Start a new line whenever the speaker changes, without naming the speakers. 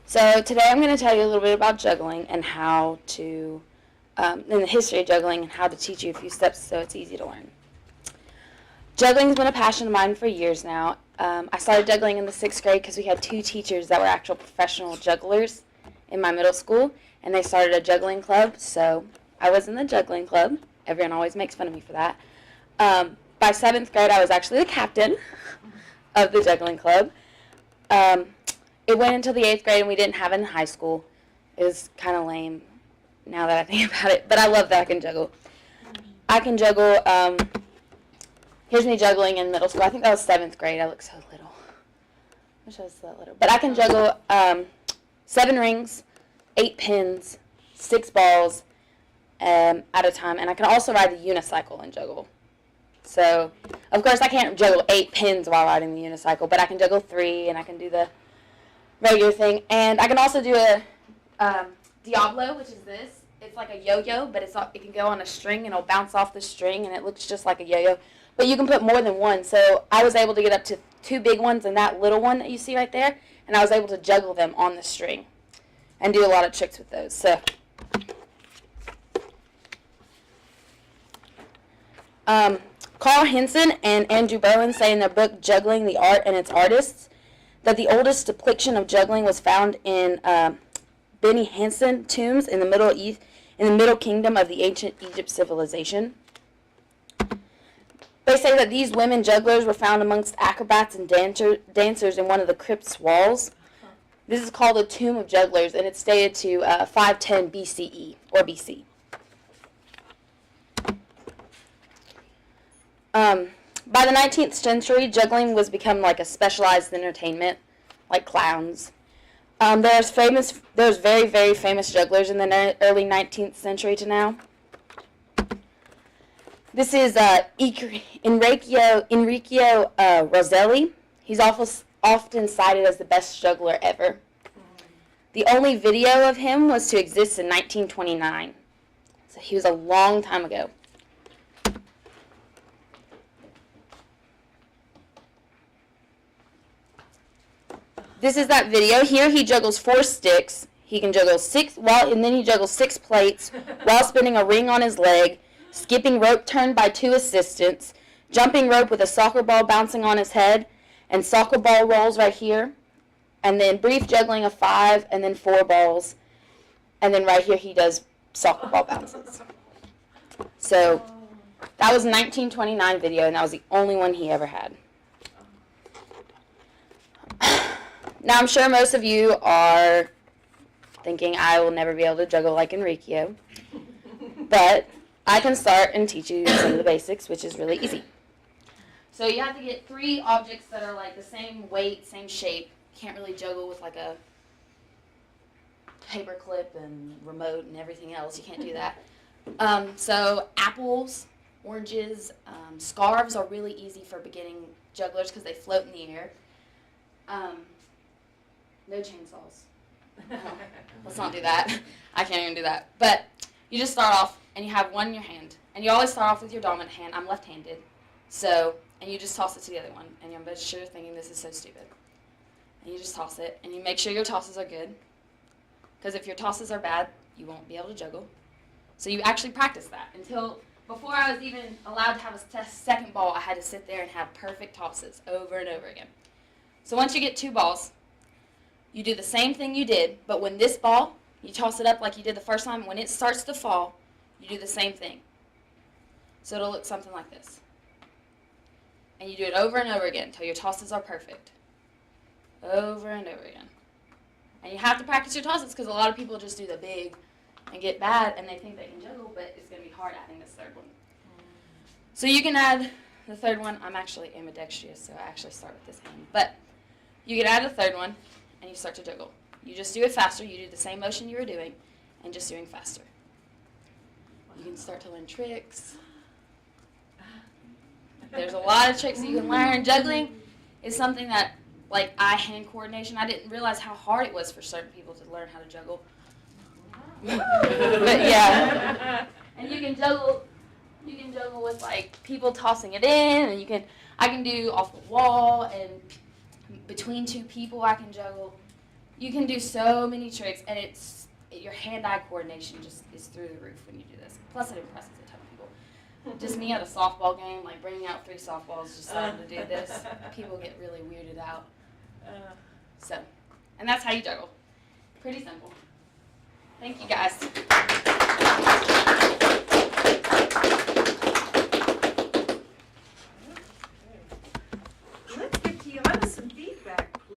So today I'm going to tell you a little bit about juggling and how to, and the history of juggling and how to teach you a few steps so it's easy to learn. Juggling has been a passion of mine for years now. I started juggling in the 6th grade because we had 2 teachers that were actual professional jugglers in my middle school, and they started a juggling club, so I was in the juggling club. Everyone always makes fun of me for that. By 7th grade, I was actually the captain of the juggling club. It went until the 8th grade, and we didn't have it in high school. It was kind of lame now that I think about it, but I love that I can juggle. I can juggle, here's me juggling in middle school. I think that was 7th grade. I look so little. I wish I was that little. But I can juggle 7 rings, 8 pins, 6 balls at a time, and I can also ride the unicycle and juggle. So, of course, I can't juggle 8 pins while riding the unicycle, but I can juggle 3, and I can do the regular thing. And I can also do a Diablo, which is this. It's like a yo-yo, but it can go on a string, and it'll bounce off the string, and it looks just like a yo-yo. But you can put more than one, so I was able to get up to 2 big ones and that little one that you see right there, and I was able to juggle them on the string and do a lot of tricks with those. So, Carl Henson and Andrew Berlin say in their book Juggling, the Art and Its Artists that the oldest depiction of juggling was found in Beni Hansen tombs in the Middle Kingdom of the ancient Egypt civilization. They say that these women jugglers were found amongst acrobats and dancers in one of the crypt's walls. This is called the Tomb of Jugglers, and it's dated to 510 BCE or BC. By the 19th century, juggling was become like a specialized entertainment, like clowns. There's very, very famous jugglers in the early 19th century to now. This is Enrico Rosselli. He's often cited as the best juggler ever. The only video of him was to exist in 1929. So he was a long time ago. This is that video. Here he juggles 4 sticks. He can juggle 6 and then he juggles 6 plates while spinning a ring on his leg, skipping rope turned by 2 assistants, jumping rope with a soccer ball bouncing on his head, and soccer ball rolls right here, and then brief juggling of 5 and then 4 balls, and then right here he does soccer ball bounces. So that was a 1929 video, and that was the only one he ever had. Now, I'm sure most of you are thinking I will never be able to juggle like Enrico, but I can start and teach you some of the basics, which is really easy. So you have to get 3 objects that are like the same weight, same shape. You can't really juggle with like a paper clip and remote and everything else. You can't do that. So apples, oranges, scarves are really easy for beginning jugglers because they float in the air. No chainsaws. Let's not do that. I can't even do that. But you just start off and you have one in your hand. And you always start off with your dominant hand. I'm left-handed. So, and you just toss it to the other one. And I'm sure you're thinking this is so stupid. And you just toss it. And you make sure your tosses are good. Because if your tosses are bad, you won't be able to juggle. So you actually practice that. Before I was even allowed to have a second ball, I had to sit there and have perfect tosses over and over again. So once you get 2 balls, you do the same thing you did, but when this ball, you toss it up like you did the first time. When it starts to fall, you do the same thing. So it'll look something like this. And you do it over and over again until your tosses are perfect. Over and over again. And you have to practice your tosses because a lot of people just do the big and get bad and they think they can juggle, but it's going to be hard adding this 3rd one. So you can add the 3rd one. I'm actually ambidextrous, so I actually start with this hand. But you can add a 3rd one. And you start to juggle. You just do it faster. You do the same motion you were doing and just doing faster. You can start to learn tricks. There's a lot of tricks you can learn. Juggling is something that, like eye-hand coordination, I didn't realize how hard it was for certain people to learn how to juggle. But yeah. And you can juggle with like people tossing it in, and I can do off the wall and between 2 people I can juggle. You can do so many tricks, and your hand-eye coordination just is through the roof when you do this. Plus, it impresses a ton of people. Just me at a softball game, like bringing out 3 softballs, just starting to do this. People get really weirded out. So, and that's how you juggle. Pretty simple. Thank you, guys.